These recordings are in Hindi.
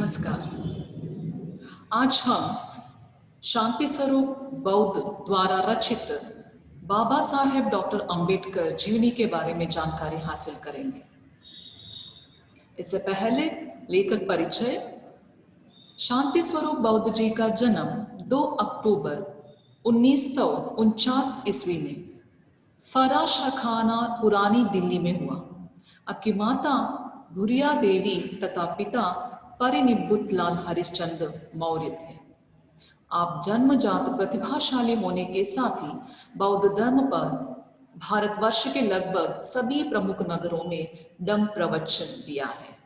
नमस्कार। आज हम शांति स्वरूप बौद्ध द्वारा रचित बाबा साहेब डॉक्टर अंबेडकर जीवनी के बारे में जानकारी हासिल करेंगे। इससे पहले लेखक परिचय। शांति स्वरूप बौद्ध जी का जन्म 2 अक्टूबर 1949 ईस्वी में फराशखाना पुरानी दिल्ली में हुआ। आपकी माता भुरिया देवी तथा पिता परिनिब्बुत लाल हरिश्चंद्र मौर्य थे। आप जन्मजात प्रतिभाशाली होने के साथ ही बौद्ध धर्म पर भारतवर्ष के लगभग सभी प्रमुख नगरों में दम प्रवचन दिया है।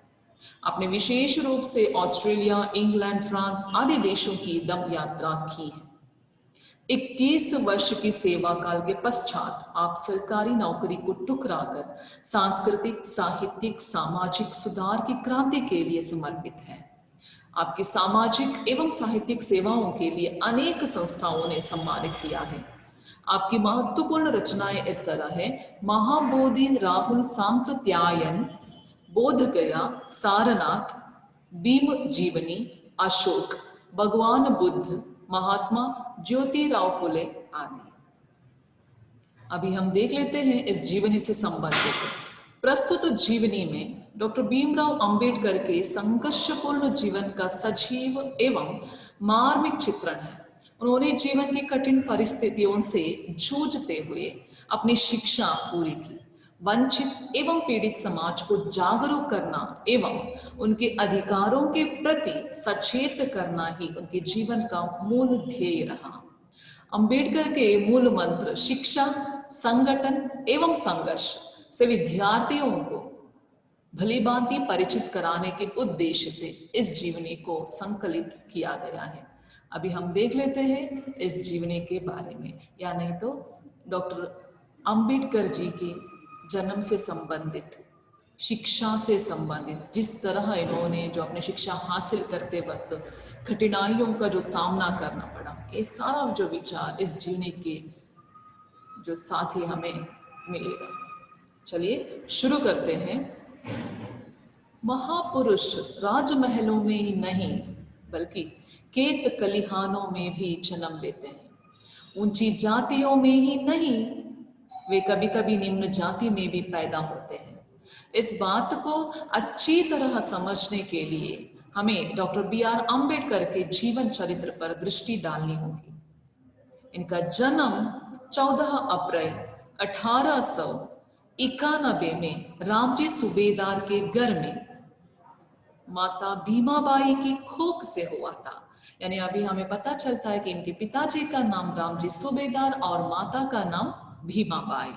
आपने विशेष रूप से ऑस्ट्रेलिया, इंग्लैंड, फ्रांस आदि देशों की दम यात्रा की है। 21 वर्ष की सेवा काल के पश्चात आप सरकारी नौकरी को ठुकराकर सांस्कृतिक, साहित्यिक, सामाजिक सुधार की क्रांति के लिए समर्पित हैं। आपकी सामाजिक एवं साहित्यिक सेवाओं के लिए अनेक संस्थाओं ने सम्मानित किया है। आपकी महत्वपूर्ण रचनाएं इस तरह है: महाबोधि, राहुल सांकृत्यायन, बोध गया, सारनाथ, भीम जीवनी, अशोक, भगवान बुद्ध, महात्मा ज्योतिराव फुले आदि। अभी हम देख लेते हैं इस जीवनी से संबंधित। प्रस्तुत जीवनी में डॉक्टर भीमराव अंबेडकर के संघर्षपूर्ण जीवन का सजीव एवं मार्मिक चित्रण है। उन्होंने जीवन की कठिन परिस्थितियों से जूझते हुए अपनी शिक्षा पूरी की। वंचित एवं पीड़ित समाज को जागरूक करना एवं उनके अधिकारों के प्रति सचेत करना ही उनके जीवन का मूल ध्येय रहा। अंबेडकर के मूल मंत्र शिक्षा, संगठन एवं संघर्ष से विद्यार्थियों को भलीभांति परिचित कराने के उद्देश्य से इस जीवनी को संकलित किया गया है। अभी हम देख लेते हैं इस जीवनी के बारे में, या नहीं तो डॉक्टर अंबेडकर जी के जन्म से संबंधित, शिक्षा से संबंधित, जिस तरह इन्होंने जो अपनी शिक्षा हासिल करते वक्त कठिनाइयों का जो सामना करना पड़ा, ये सारा जो विचार इस जीवनी के जो साथ ही हमें मिलेगा। चलिए शुरू करते हैं। महापुरुष राजमहलों में ही नहीं बल्कि खेत खलिहानों में भी जन्म लेते हैं। ऊंची जातियों में ही नहीं, वे कभी कभी निम्न जाति में भी पैदा होते हैं। इस बात को अच्छी तरह समझने के लिए हमें डॉक्टर BR अंबेडकर के जीवन चरित्र पर दृष्टि डालनी होगी। इनका जन्म 14 अप्रैल 1891 में रामजी सूबेदार के घर में माता भीमाबाई की कोख से हुआ था। यानी अभी हमें पता चलता है कि इनके पिताजी का नाम रामजी सूबेदार और माता का नाम भीमाबाई।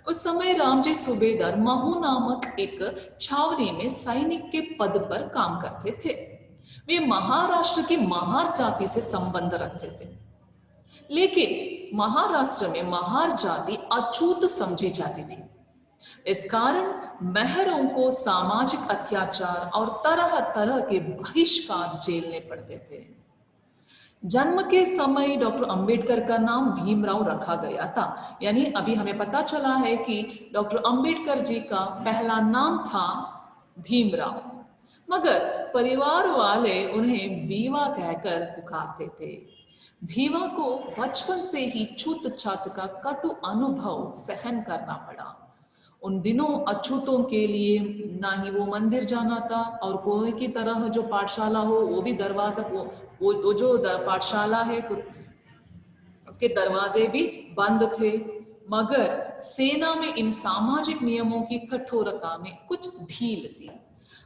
उस समय रामजी सूबेदार महू नामक एक छावनी में सैनिक के पद पर काम करते थे। वे महाराष्ट्र की महार जाति से संबंध रखते थे, लेकिन महाराष्ट्र में महार जाति अछूत समझी जाती थी। इस कारण महरों को सामाजिक अत्याचार और तरह तरह के बहिष्कार झेलने पड़ते थे। जन्म के समय डॉक्टर अंबेडकर का नाम भीमराव रखा गया था। यानी अभी हमें पता चला है कि डॉक्टर अंबेडकर जी का पहला नाम था भीमराव, मगर परिवार वाले उन्हें भीवा कहकर पुकारते थे। भीवा को बचपन से ही छूत छात का कटु अनुभव सहन करना पड़ा। उन दिनों अछूतों के लिए ना ही वो मंदिर जाना था, और कोई की तरह जो पाठशाला हो वो भी दरवाजा, वो जो पाठशाला है उसके दरवाजे भी बंद थे। मगर सेना में इन सामाजिक नियमों की कठोरता में कुछ ढील थी।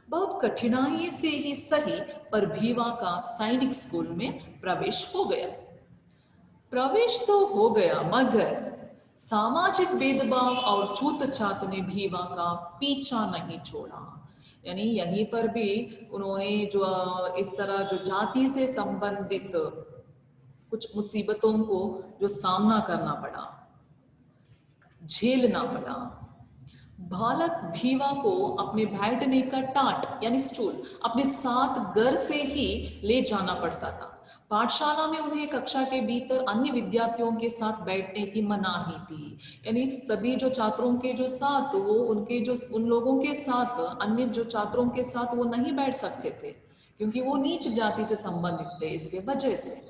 बहुत कठिनाई से ही सही, पर भीवा का सैनिक स्कूल में प्रवेश हो गया। प्रवेश तो हो गया, मगर सामाजिक भेदभाव और छूत छात ने भीवा का पीछा नहीं छोड़ा। यानी यहीं पर भी उन्होंने जो इस तरह जो जाति से संबंधित कुछ मुसीबतों को जो सामना करना पड़ा, झेलना पड़ा। बालक भीवा को अपने बैठने का टाट यानी स्टूल अपने साथ घर से ही ले जाना पड़ता था। पाठशाला में उन्हें कक्षा के भीतर अन्य विद्यार्थियों के साथ बैठने की मनाही थी। यानी सभी जो छात्रों के जो साथ वो उनके जो उन लोगों के साथ अन्य जो छात्रों के साथ वो नहीं बैठ सकते थे, क्योंकि वो नीच जाति से संबंधित थे। इसके वजह से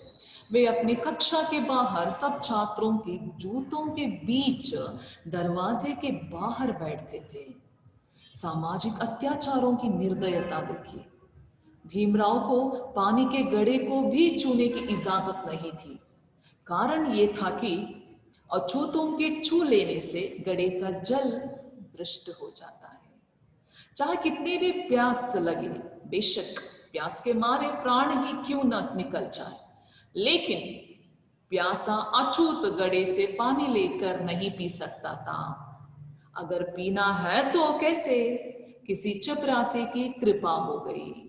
वे अपनी कक्षा के बाहर सब छात्रों के जूतों के बीच दरवाजे के बाहर बैठते थे। सामाजिक अत्याचारों की निर्दयता देखिए। भीमराव को पानी के घड़े को भी छूने की इजाजत नहीं थी। कारण ये था कि अछूतों के छू लेने से घड़े का जल भ्रष्ट हो जाता है। चाहे कितनी भी प्यास लगे, बेशक प्यास के मारे प्राण ही क्यों न निकल जाए, लेकिन प्यासा अछूत घड़े से पानी लेकर नहीं पी सकता था। अगर पीना है तो कैसे? किसी चपरासी की कृपा हो गई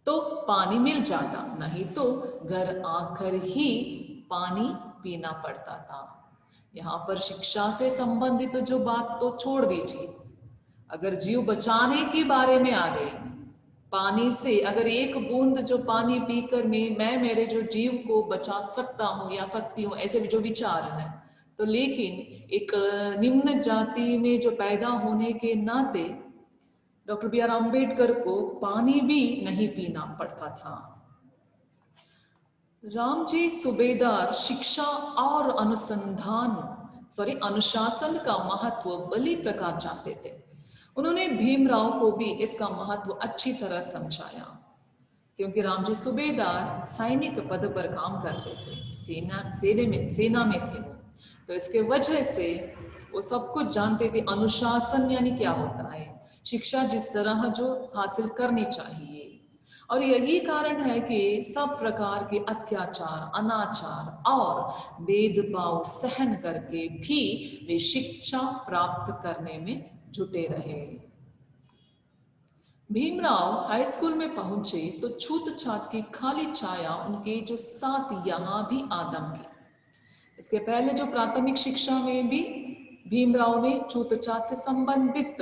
तो पानी मिल जाता, नहीं तो घर आकर ही पानी पीना पड़ता था। यहाँ पर शिक्षा से संबंधित जो बात तो छोड़ दीजिए, अगर जीव बचाने के बारे में आ गए, पानी से अगर एक बूंद जो पानी पीकर मैं मेरे जो जीव को बचा सकता हूँ या सकती हूँ, ऐसे भी जो विचार है, तो लेकिन एक निम्न जाति में जो पैदा होने के नाते डॉक्टर बी आर अम्बेडकर को पानी भी नहीं पीना पड़ता था। रामजी सूबेदार शिक्षा और अनुशासन का महत्व भली प्रकार जानते थे। उन्होंने भीमराव को भी इसका महत्व अच्छी तरह समझाया, क्योंकि रामजी सूबेदार सैनिक पद पर काम करते थे, सेना में थे वो, तो इसके वजह से वो सब कुछ जानते थे। अनुशासन यानी क्या होता है, शिक्षा जिस तरह जो हासिल करनी चाहिए, और यही कारण है कि सब प्रकार के अत्याचार, अनाचार और भेदभाव सहन करके भी वे शिक्षा प्राप्त करने में जुटे रहे। भीमराव हाई स्कूल में पहुंचे तो छूत छात की खाली छाया उनके जो साथ यहाँ भी आदम की। इसके पहले जो प्राथमिक शिक्षा में भी भीमराव ने छूत छात से संबंधित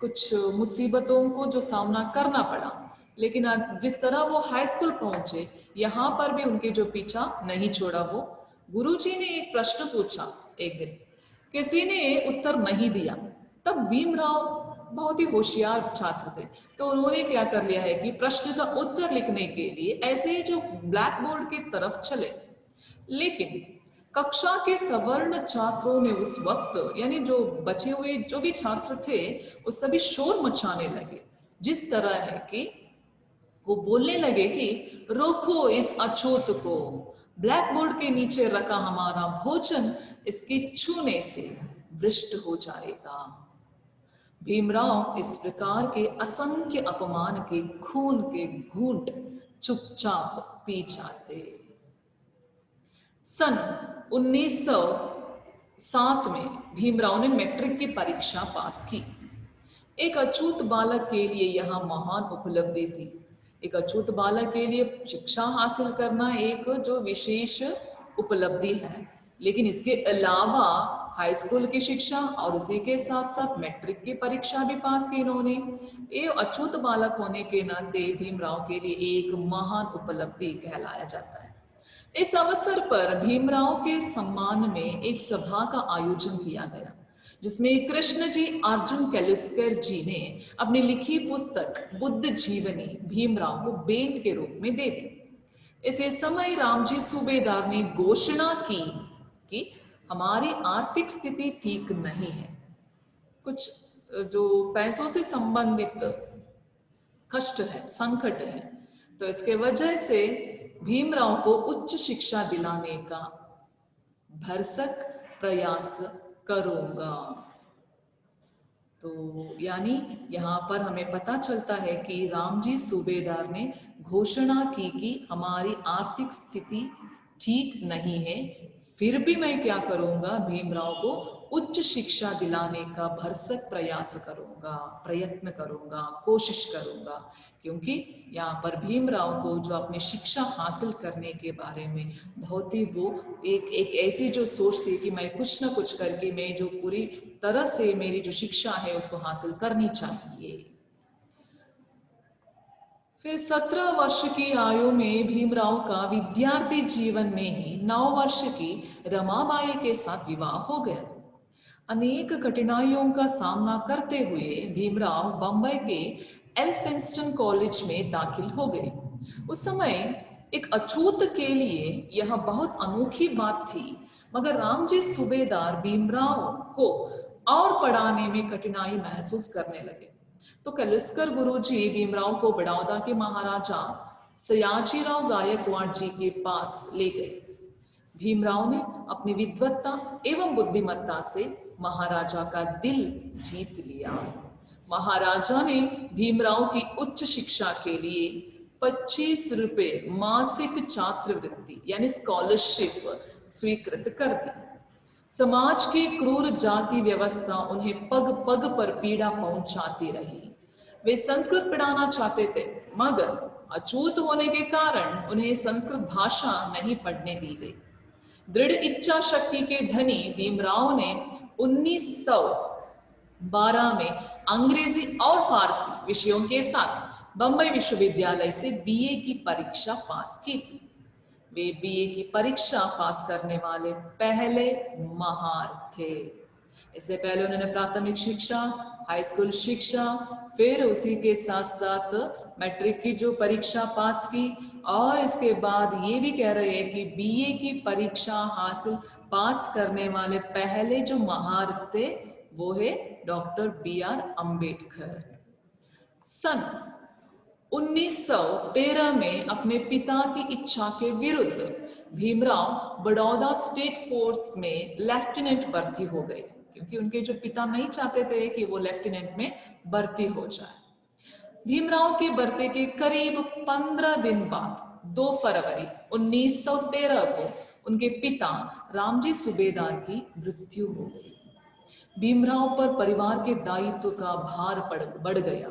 कुछ मुसीबतों को जो सामना करना पड़ा, लेकिन जिस तरह वो हाई स्कूल पहुंचे, यहाँ पर भी उनके जो पीछा नहीं छोड़ा। वो गुरुजी ने एक प्रश्न पूछा एक दिन, किसी ने उत्तर नहीं दिया। तब भीमराव बहुत ही होशियार छात्र थे, तो उन्होंने क्या कर लिया है कि प्रश्न का उत्तर लिखने के लिए ऐसे ही जो ब्लैक बोर्ड की तरफ चले, लेकिन कक्षा के सवर्ण छात्रों ने उस वक्त, यानी जो बचे हुए जो भी छात्र थे, वो सभी शोर मचाने लगे, जिस तरह है कि वो बोलने लगे कि रोको इस अछूत को, ब्लैक बोर्ड के नीचे रखा हमारा भोजन इसके छूने से भ्रष्ट हो जाएगा। भीमराव इस प्रकार के असंख्य अपमान के खून के घूंट चुपचाप पी जाते। सन 1907 में भीमराव ने मैट्रिक की परीक्षा पास की। एक अछूत बालक के लिए यह महान उपलब्धि थी। एक अछूत बालक के लिए शिक्षा हासिल करना एक जो विशेष उपलब्धि है, लेकिन इसके अलावा हाई स्कूल की शिक्षा और उसी के साथ साथ मैट्रिक की परीक्षा भी पास की इन्होंने। ये अछूत बालक होने के नाते भीमराव के लिए एक महान उपलब्धि कहलाया जाता है। इस अवसर पर भीमराव के सम्मान में एक सभा का आयोजन किया गया, जिसमें कृष्ण जी अर्जुन केलुस्कर जी ने अपनी लिखी पुस्तक बुद्ध जीवनी भीमराव को भेंट के रूप में दे दी। इसी समय रामजी सूबेदार ने घोषणा की कि हमारी आर्थिक स्थिति ठीक नहीं है, कुछ जो पैसों से संबंधित कष्ट है, संकट है, तो इसके वजह से भीमराव को उच्च शिक्षा दिलाने का भरसक प्रयास करूंगा। तो यानी यहाँ पर हमें पता चलता है कि रामजी सूबेदार ने घोषणा की कि हमारी आर्थिक स्थिति ठीक नहीं है, फिर भी मैं क्या करूंगा, भीमराव को उच्च शिक्षा दिलाने का भरसक प्रयास करूंगा, प्रयत्न करूंगा, कोशिश करूंगा। क्योंकि यहाँ पर भीमराव को जो अपनी शिक्षा हासिल करने के बारे में बहुत ही वो एक ऐसी जो सोच थी कि मैं कुछ ना कुछ करके मैं जो पूरी तरह से मेरी जो शिक्षा है उसको हासिल करनी चाहिए। फिर 17 वर्ष की आयु में भीमराव का विद्यार्थी जीवन में ही 9 वर्ष की रमाबाई के साथ विवाह हो गया। अनेक कठिनाइयों का सामना करते हुए भीमराव बंबई के एल्फिंस्टन कॉलेज में दाखिल हो गए। उस समय एक अछूत के लिए यह बहुत अनोखी बात थी, मगर रामजी सूबेदार भीमराव को और पढ़ाने में कठिनाई महसूस करने लगे। तो कलिस्कर गुरुजी भीमराव को बड़ौदा के महाराजा सयाजीराव गायकवाड़ जी के पास ले गए। भीमराव ने अपनी विद्वत्ता एवं बुद्धिमत्ता से महाराजा का दिल जीत लिया। महाराजा ने भीमराव की उच्च शिक्षा के लिए 25 रुपए मासिक छात्रवृत्ति यानी स्कॉलरशिप स्वीकृत कर दी। समाज की क्रूर जाति व्यवस्था उन्हें पग पग पर पीड़ा पहुंचाती रही। वे संस्कृत पढ़ाना चाहते थे, मगर अछूत होने के कारण उन्हें संस्कृत भाषा नहीं पढ़ने दी गई। दृढ़ इच्छा शक्ति के धनी भीमराव ने 1912 में अंग्रेजी और फारसी विषयों के साथ बंबई विश्वविद्यालय से बीए की परीक्षा पास की थी। वे बीए की परीक्षा पास करने वाले पहले महार थे। इससे पहले उन्होंने प्राथमिक शिक्षा, हाई स्कूल शिक्षा, फिर उसी के साथ साथ मैट्रिक की जो परीक्षा पास की, और इसके बाद ये भी कह रहे हैं कि बीए की परीक्षा हासिल पास करने वाले पहले जो महार थे वो है डॉक्टर B.R. अम्बेडकर। सन 1913 में अपने पिता की इच्छा के विरुद्ध भीमराव बड़ौदा स्टेट फोर्स में लेफ्टिनेंट भर्ती हो गए, क्योंकि उनके जो पिता नहीं चाहते थे कि वो लेफ्टिनेंट में भर्ती हो जाए। भीमराव के भर्ती के करीब 15 दिन बाद 2 फरवरी 1913 को उनके पिता रामजी सूबेदार की मृत्यु हो गई। भीमराव पर परिवार के दायित्व का भार बढ़ गया,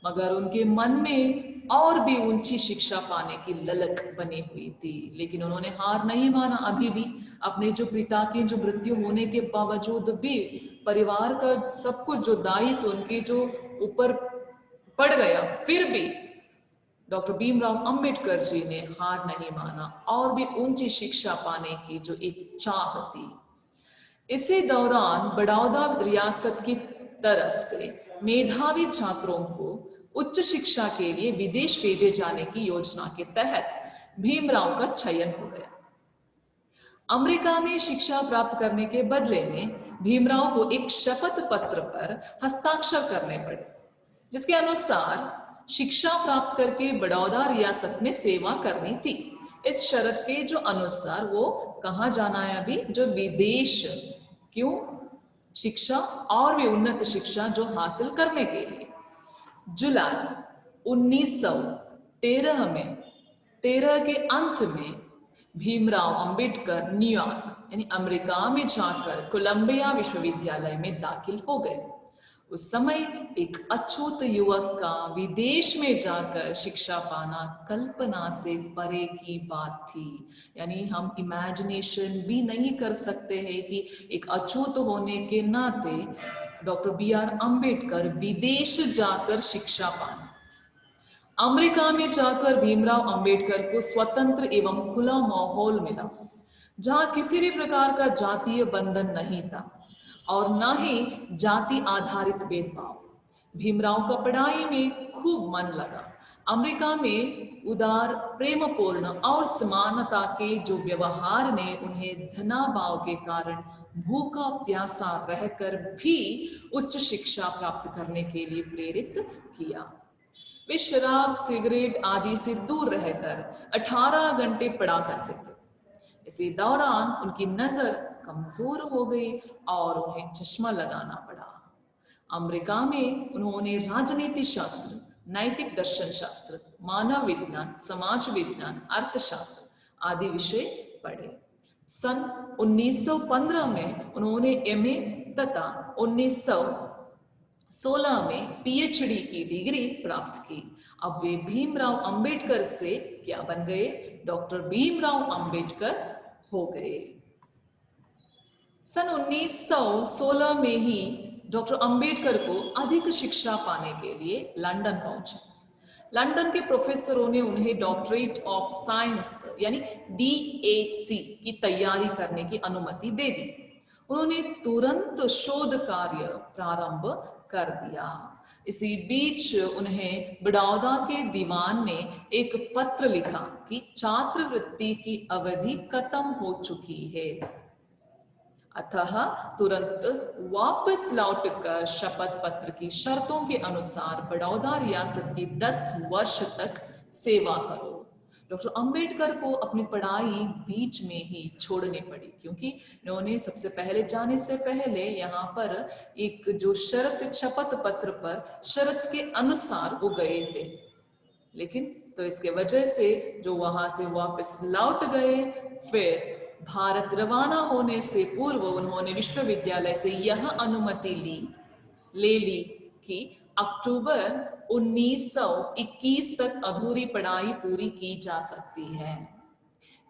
मगर उनके मन में और भी ऊंची शिक्षा पाने की ललक बनी हुई थी। लेकिन उन्होंने हार नहीं माना। अभी भी अपने जो पिता की जो मृत्यु होने के बावजूद भी परिवार का सब कुछ जो दायित्व उनके जो ऊपर पड़ गया, फिर भी डॉक्टर भीमराव अंबेडकर जी ने हार नहीं माना और भी ऊंची शिक्षा पाने की जो एक चाह थी। इसी दौरान बड़ौदा रियासत की तरफ से मेधावी छात्रों को उच्च शिक्षा के लिए विदेश भेजे जाने की योजना के तहत भीमराव का चयन हो गया। अमेरिका में शिक्षा प्राप्त करने के बदले में भीमराव को एक शपथ पत्र पर हस्ताक्षर करने पड़े, जिसके अनुसार शिक्षा प्राप्त करके बड़ौदा रियासत में सेवा करनी थी। इस शर्त के जो अनुसार वो कहाँ जाना है अभी, जो विदेश, क्यों? शिक्षा और भी उन्नत शिक्षा जो हासिल करने के लिए। जुलाई 1913 में 13 के अंत में भीमराव अंबेडकर न्यूयॉर्क यानी अमेरिका में जाकर कोलंबिया विश्वविद्यालय में दाखिल हो गए। उस समय एक अछूत युवक का विदेश में जाकर शिक्षा पाना कल्पना से परे की बात थी। यानी हम इमेजिनेशन भी नहीं कर सकते हैं कि एक अछूत होने के नाते डॉक्टर B.R. अम्बेडकर विदेश जाकर शिक्षा पाना। अमेरिका में जाकर भीमराव अंबेडकर को स्वतंत्र एवं खुला माहौल मिला, जहां किसी भी प्रकार का जातीय बंधन नहीं था और न ही जाति आधारित भेदभाव। भीमराव का पढ़ाई में खूब मन लगा। अमेरिका में उदार, प्रेमपूर्ण और समानता के जो व्यवहार ने उन्हें धनाभाव के कारण भूखा प्यासा रहकर भी उच्च शिक्षा प्राप्त करने के लिए प्रेरित किया। वे शराब, सिगरेट आदि से दूर रहकर 18 घंटे पढ़ा करते थे। इसी दौरान उनकी नजर कमजोर हो गई और उन्हें चश्मा लगाना पड़ा। अमेरिका में उन्होंने राजनीति शास्त्र, नैतिक दर्शन शास्त्र, मानव विज्ञान, समाज विज्ञान, अर्थशास्त्र आदि विषय पढ़े। सन 1915 में उन्होंने MA तथा 1916 में PhD की डिग्री प्राप्त की। अब वे भीमराव अंबेडकर से क्या बन गए? डॉक्टर भीमराव अंबेडकर हो गए। सन 1916 में ही डॉक्टर अंबेडकर को अधिक शिक्षा पाने के लिए लंदन पहुंचे। लंदन के प्रोफेसरों ने उन्हें डॉक्टरेट ऑफ साइंस यानी DAC की तैयारी करने की अनुमति दे दी। उन्होंने तुरंत शोध कार्य प्रारंभ कर दिया। इसी बीच उन्हें बड़ौदा के दीवान ने एक पत्र लिखा कि छात्रवृत्ति की अवधि खत्म हो चुकी है, अतः तुरंत वापस लौटकर शपथ पत्र की शर्तों के अनुसार बड़ौदा रियासत की 10 वर्ष तक सेवा करो। डॉक्टर अंबेडकर को अपनी पढ़ाई बीच में ही छोड़नी पड़ी, क्योंकि इन्होंने सबसे पहले जाने से पहले यहाँ पर एक जो शर्त शपथ पत्र पर शर्त के अनुसार वो गए थे, लेकिन तो इसके वजह से जो वहां से वापस लौट गए, फिर भारत रवाना होने से पूर्व उन्होंने विश्वविद्यालय से यह अनुमति ले ली कि अक्टूबर 1921 तक अधूरी पढ़ाई पूरी की जा सकती है।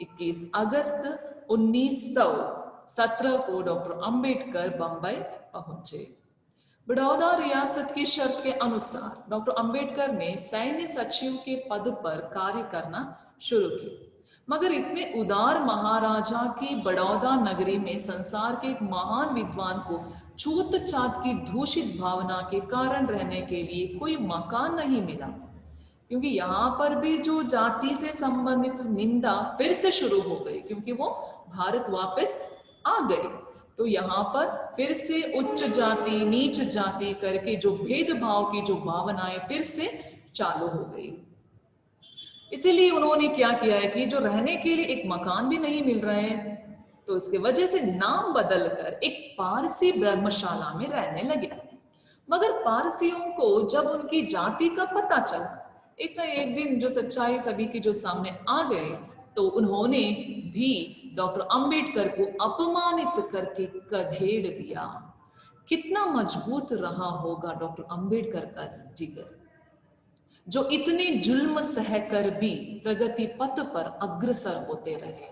21 अगस्त 1917 को डॉक्टर अंबेडकर बंबई पहुंचे। बड़ौदा रियासत की शर्त के अनुसार डॉक्टर अंबेडकर ने सैन्य सचिव के पद पर कार्य करना शुरू किया, मगर इतने उदार महाराजा की बड़ौदा नगरी में संसार के एक महान विद्वान को छूत छात की दूषित भावना के कारण रहने के लिए कोई मकान नहीं मिला, क्योंकि यहाँ पर भी जो जाति से संबंधित निंदा फिर से शुरू हो गई, क्योंकि वो भारत वापस आ गए। तो यहाँ पर फिर से उच्च जाति नीच जाति करके जो भेदभाव की जो भावनाएं फिर से चालू हो गई। इसीलिए उन्होंने क्या किया है कि जो रहने के लिए एक मकान भी नहीं मिल रहे हैं, तो इसके वजह से नाम बदलकर एक पारसी धर्मशाला में रहने लगे। मगर पारसियों को जब उनकी जाति का पता चला, एक ना एक दिन जो सच्चाई सभी की जो सामने आ गए, तो उन्होंने भी डॉक्टर अंबेडकर को अपमानित करके खदेड़ दिया। कितना मजबूत रहा होगा डॉक्टर अंबेडकर का जिगर, जो इतने जुल्म सहकर भी प्रगति पथ पर अग्रसर होते रहे।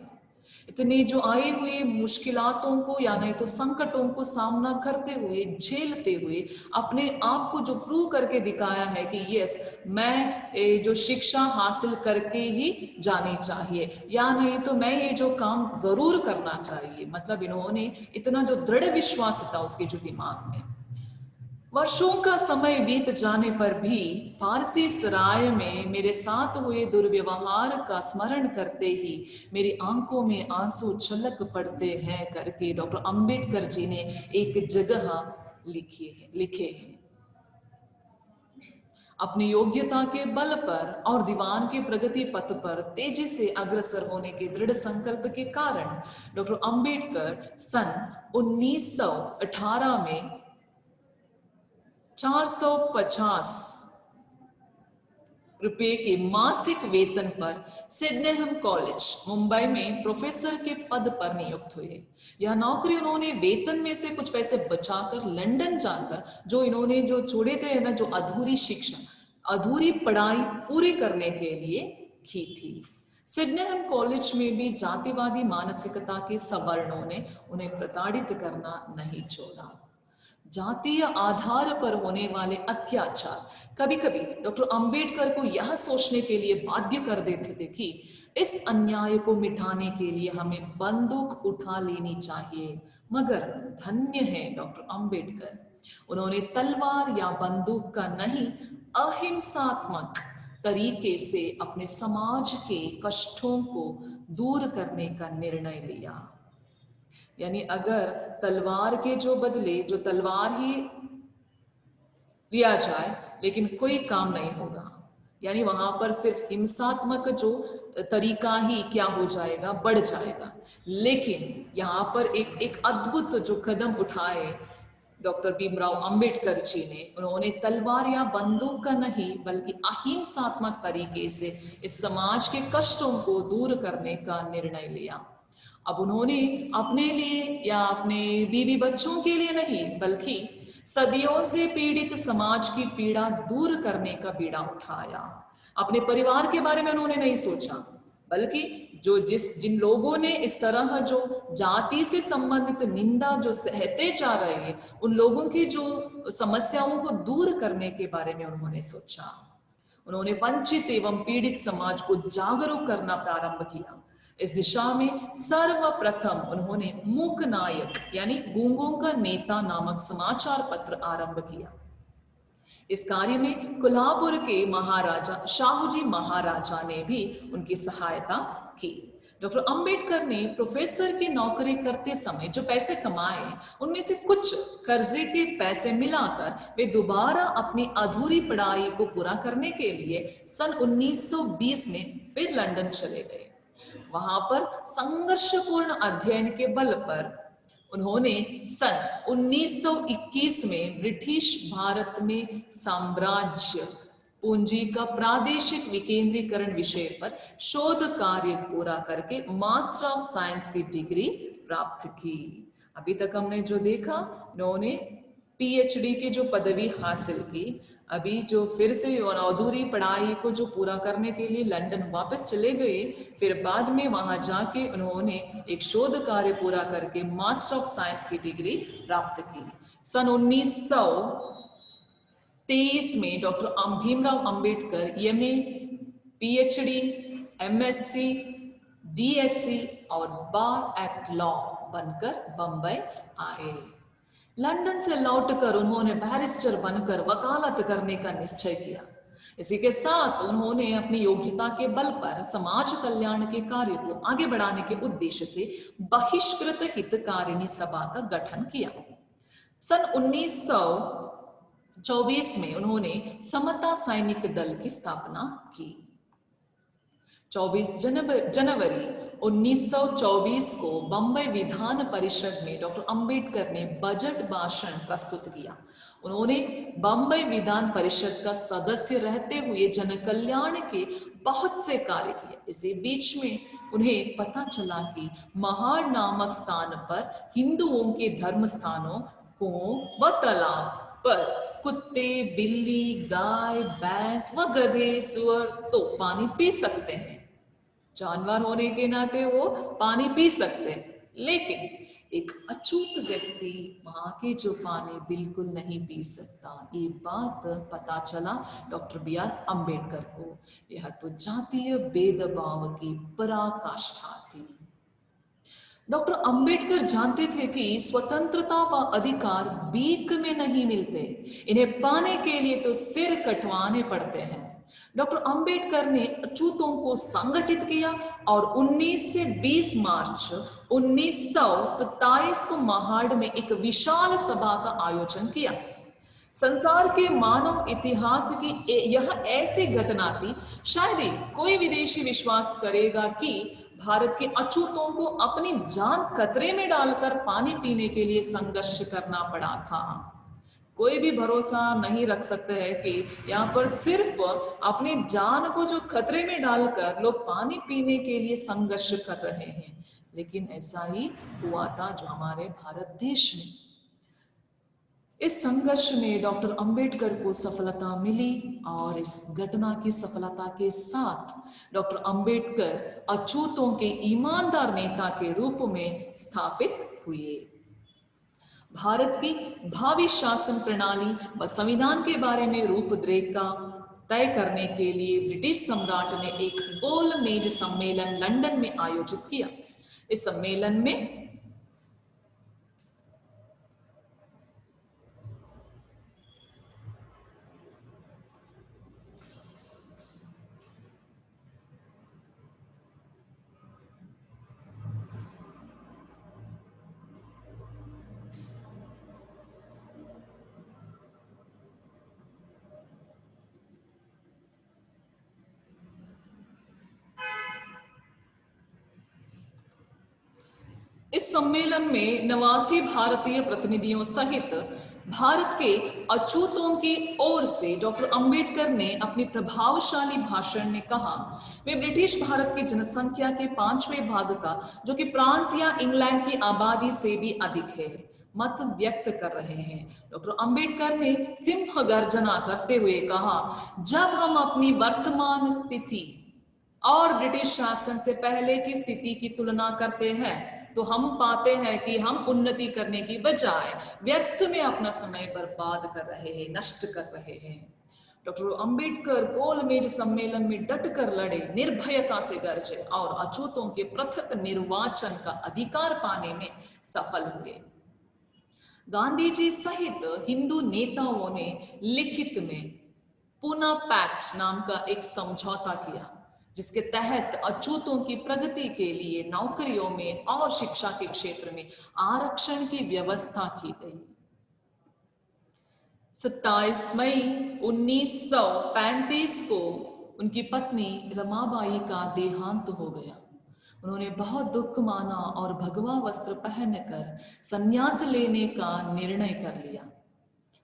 इतने जो आए हुए मुश्किलातों को या नहीं तो संकटों को सामना करते हुए झेलते हुए अपने आप को जो प्रूव करके दिखाया है कि यस, मैं जो शिक्षा हासिल करके ही जानी चाहिए, या नहीं तो मैं ये जो काम जरूर करना चाहिए। मतलब इन्होंने इतना जो दृढ़ विश्वास था उसके जो दिमाग में। वर्षों का समय बीत जाने पर भी फारसी सराय में मेरे साथ हुए दुर्व्यवहार का स्मरण करते ही मेरी आंखों में आंसू छलक पड़ते हैं करके डॉक्टर अंबेडकर जी ने एक जगह लिखे हैं। अपनी योग्यता के बल पर और दीवान के प्रगति पथ पर तेजी से अग्रसर होने के दृढ़ संकल्प के कारण डॉक्टर अंबेडकर सन 1918 में 450 रुपए के मासिक वेतन पर सिडनेहम कॉलेज मुंबई में प्रोफेसर के पद पर नियुक्त हुए। यह नौकरी उन्होंने वेतन में से कुछ पैसे बचाकर लंदन जाकर जो इन्होंने जो छोड़े थे ना, जो अधूरी शिक्षा अधूरी पढ़ाई पूरी करने के लिए की थी। सिडनेहम कॉलेज में भी जातिवादी मानसिकता के सवर्णों ने उन्हें प्रताड़ित करना नहीं छोड़ा। जातीय आधार पर होने वाले अत्याचार कभी कभी डॉक्टर अंबेडकर को यह सोचने के लिए बाध्य कर देते थे कि इस अन्याय को मिटाने के लिए हमें बंदूक उठा लेनी चाहिए। मगर धन्य है डॉक्टर अंबेडकर, उन्होंने तलवार या बंदूक का नहीं, अहिंसात्मक तरीके से अपने समाज के कष्टों को दूर करने का निर्णय लिया। यानी अगर तलवार के जो बदले जो तलवार ही लिया जाए लेकिन कोई काम नहीं होगा, यानी वहां पर सिर्फ हिंसात्मक जो तरीका ही क्या हो जाएगा, बढ़ जाएगा। लेकिन यहाँ पर एक अद्भुत जो कदम उठाए डॉक्टर भीमराव अंबेडकर जी ने, उन्होंने तलवार या बंदूक का नहीं बल्कि अहिंसात्मक तरीके से इस समाज के कष्टों को दूर करने का निर्णय लिया। अब उन्होंने अपने लिए या अपने बीवी बच्चों के लिए नहीं बल्कि सदियों से पीड़ित समाज की पीड़ा दूर करने का बीड़ा उठाया। अपने परिवार के बारे में उन्होंने नहीं सोचा, बल्कि जिन लोगों ने इस तरह जो जाति से संबंधित निंदा जो सहते जा रहे हैं, उन लोगों की जो समस्याओं को दूर करने के बारे में उन्होंने सोचा। उन्होंने वंचित एवं पीड़ित समाज को जागरूक करना प्रारंभ किया। इस दिशा में सर्वप्रथम उन्होंने मूक नायक यानी गूंगों का नेता नामक समाचार पत्र आरंभ किया। इस कार्य में कोल्हापुर के महाराजा शाहूजी महाराजा ने भी उनकी सहायता की। डॉक्टर अंबेडकर ने प्रोफेसर की नौकरी करते समय जो पैसे कमाए, उनमें से कुछ कर्जे के पैसे मिलाकर वे दोबारा अपनी अधूरी पढ़ाई को पूरा करने के लिए सन 1920 में फिर लंदन चले गए। वहां पर संघर्षपूर्ण अध्ययन के बल पर उन्होंने सन 1921 में ब्रिटिश भारत में साम्राज्य पूंजी का प्रादेशिक विकेंद्रीकरण विषय पर शोध कार्य पूरा करके मास्टर ऑफ साइंस की डिग्री प्राप्त की। अभी तक हमने जो देखा, उन्होंने पीएचडी की जो पदवी हासिल की, अभी जो फिर से अधूरी पढ़ाई को जो पूरा करने के लिए लंदन वापस चले गए, फिर बाद में वहां जाके उन्होंने एक शोध कार्य पूरा करके मास्टर ऑफ साइंस की डिग्री प्राप्त की। सन 1923 में doctor Bhimrao Ambedkar MA, PhD, MSc, DSC और बार एट लॉ बनकर बंबई आए। लंदन से लौटकर उन्होंने बैरिस्टर बनकर वकालत करने का निश्चय किया। इसी के साथ उन्होंने अपनी योग्यता के बल पर समाज कल्याण के कार्य को आगे बढ़ाने के उद्देश्य से बहिष्कृत हितकारिणी सभा का गठन किया। सन 1924 में उन्होंने समता सैनिक दल की स्थापना की। 24 जनवरी 1924 को बंबई विधान परिषद में डॉक्टर अंबेडकर ने बजट भाषण प्रस्तुत किया। उन्होंने बंबई विधान परिषद का सदस्य रहते हुए जन कल्याण के बहुत से कार्य किए। इसी बीच में उन्हें पता चला कि महाड़ नामक स्थान पर हिंदुओं के धर्म स्थानों को व तालाब पर कुत्ते, बिल्ली, गाय, भैंस व गधे, सुअर तो पानी पी सकते हैं। जानवर होने के नाते वो पानी पी सकते हैं, लेकिन एक अछूत व्यक्ति वहां के जो पानी बिल्कुल नहीं पी सकता। ये बात पता चला डॉक्टर बी.आर. अंबेडकर को। यह तो जातीय भेदभाव की पराकाष्ठा थी। डॉक्टर अंबेडकर जानते थे कि स्वतंत्रता व अधिकार भीख में नहीं मिलते, इन्हें पाने के लिए तो सिर कटवाने पड़ते हैं। डॉक्टर अंबेडकर ने अछूतों को संगठित किया और 19 से 20 मार्च 1927 को महाड़ में एक विशाल सभा का आयोजन किया। संसार के मानव इतिहास की यह ऐसी घटना थी, शायद ही कोई विदेशी विश्वास करेगा कि भारत के अछूतों को अपनी जान खतरे में डालकर पानी पीने के लिए संघर्ष करना पड़ा था। कोई भी भरोसा नहीं रख सकते हैं कि यहाँ पर सिर्फ अपनी जान को जो खतरे में डालकर लोग पानी पीने के लिए संघर्ष कर रहे हैं, लेकिन ऐसा ही हुआ था जो हमारे भारत देश में। इस संघर्ष में डॉक्टर अंबेडकर को सफलता मिली और इस घटना की सफलता के साथ डॉक्टर अंबेडकर अछूतों के ईमानदार नेता के रूप में स्थापित हुए। भारत की भावी शासन प्रणाली व संविधान के बारे में रूपरेखा तय करने के लिए ब्रिटिश सम्राट ने एक गोलमेज सम्मेलन लंदन में आयोजित किया। इस सम्मेलन में नवासी भारतीय प्रतिनिधियों सहित भारत के अछूतों की ओर से डॉक्टर अंबेडकर ने अपनी प्रभावशाली भाषण में कहा, वे ब्रिटिश भारत की जनसंख्या के 5वें भाग का, जो कि फ्रांस या इंग्लैंड की आबादी से भी अधिक है, मत व्यक्त कर रहे हैं। डॉक्टर अंबेडकर ने सिंह गर्जना करते हुए कहा, जब हम अपनी वर्तमान स्थिति और ब्रिटिश शासन से पहले की स्थिति की तुलना करते हैं तो हम पाते हैं कि हम उन्नति करने की बजाय व्यर्थ में अपना समय बर्बाद कर रहे हैं, नष्ट कर रहे हैं। डॉक्टर अंबेडकर गोलमेज सम्मेलन में डट कर लड़े, निर्भयता से गरजे और अछूतों के पृथक निर्वाचन का अधिकार पाने में सफल हुए। गांधी जी सहित हिंदू नेताओं ने लिखित में पूना पैक्ट नाम का एक समझौता किया, जिसके तहत अछूतों की प्रगति के लिए नौकरियों में और शिक्षा के क्षेत्र में आरक्षण की व्यवस्था की गई। 27 मई 1935 को उनकी पत्नी रमाबाई का देहांत हो गया। उन्होंने बहुत दुख माना और भगवा वस्त्र पहनकर संन्यास लेने का निर्णय कर लिया।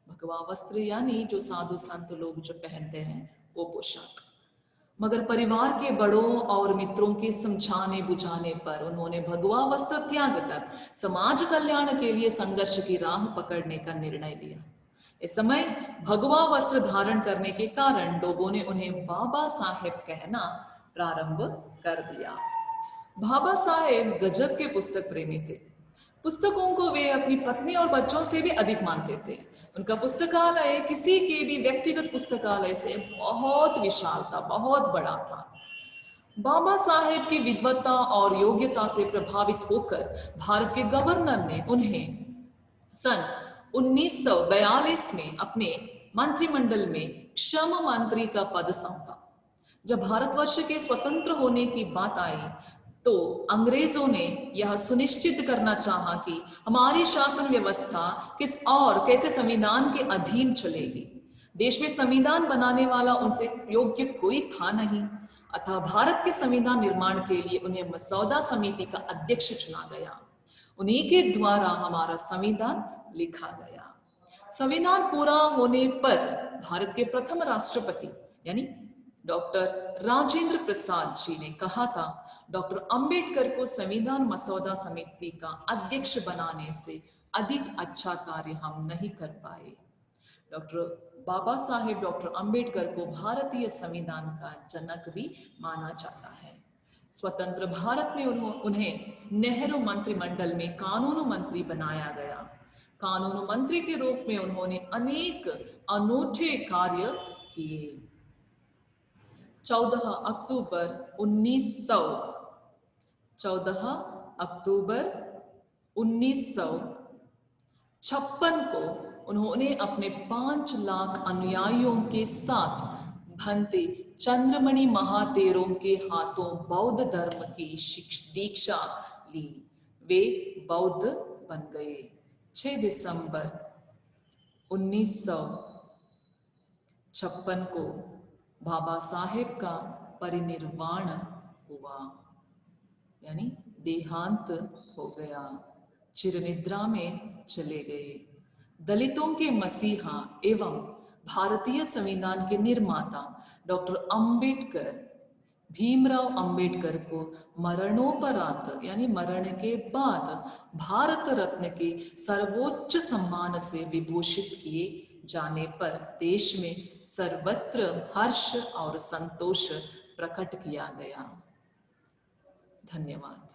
भगवा वस्त्र यानी जो साधु संत लोग जो पहनते हैं वो पोशाक। मगर परिवार के बड़ों और मित्रों के समझाने बुझाने पर उन्होंने भगवा वस्त्र त्याग कर समाज कल्याण के लिए संघर्ष की राह पकड़ने का निर्णय लिया। इस समय भगवा वस्त्र धारण करने के कारण लोगों ने उन्हें बाबा साहेब कहना प्रारंभ कर दिया। बाबा साहेब गजब के पुस्तक प्रेमी थे। पुस्तकों को वे अपनी पत्नी और बच्चों से भी अधिक मानते थे। उनका पुस्तकालय किसी के भी व्यक्तिगत पुस्तकालय से बहुत विशाल था, बहुत बड़ा था। बाबा साहेब की विद्वता और योग्यता से प्रभावित होकर भारत के गवर्नर ने उन्हें सन 1942 में अपने मंत्रिमंडल में श्रम मंत्री का पद सौंपा। जब भारतवर्ष के स्वतंत्र होने की बात आई तो अंग्रेजों ने यह सुनिश्चित करना चाहा कि हमारी शासन व्यवस्था किस और कैसे संविधान के अधीन चलेगी। देश में संविधान बनाने वाला उनसे योग्य कोई था नहीं, अतः भारत के संविधान निर्माण के लिए उन्हें मसौदा समिति का अध्यक्ष चुना गया। उन्हीं के द्वारा हमारा संविधान लिखा गया। संविधान पूरा होने पर भारत के प्रथम राष्ट्रपति यानी डॉक्टर राजेंद्र प्रसाद जी ने कहा था, डॉक्टर अंबेडकर को संविधान मसौदा समिति का अध्यक्ष बनाने से अधिक अच्छा कार्य हम नहीं कर पाए। डॉक्टर बाबा साहेब डॉक्टर अंबेडकर को भारतीय संविधान का जनक भी माना जाता है। स्वतंत्र भारत में उन्हें नेहरू मंत्रिमंडल में कानून मंत्री बनाया गया। कानून मंत्री के रूप में उन्होंने अनेक अनूठे कार्य किए। 14 अक्टूबर 1956 को उन्होंने अपने 5 लाख अनुयायियों के साथ भंते चंद्रमणि महातेरों के हाथों बौद्ध धर्म की दीक्षा ली। वे बौद्ध बन गए। 6 दिसंबर 1956 को बाबा साहेब का परिनिर्वाण हुआ, यानी देहांत हो गया, चिरनिद्रा में चले गए। दलितों के मसीहा एवं भारतीय संविधान के निर्माता डॉक्टर अंबेडकर, भीमराव अंबेडकर को मरणोपरांत यानी मरण के बाद भारत रत्न के सर्वोच्च सम्मान से विभूषित किए जाने पर देश में सर्वत्र हर्ष और संतोष प्रकट किया गया। धन्यवाद।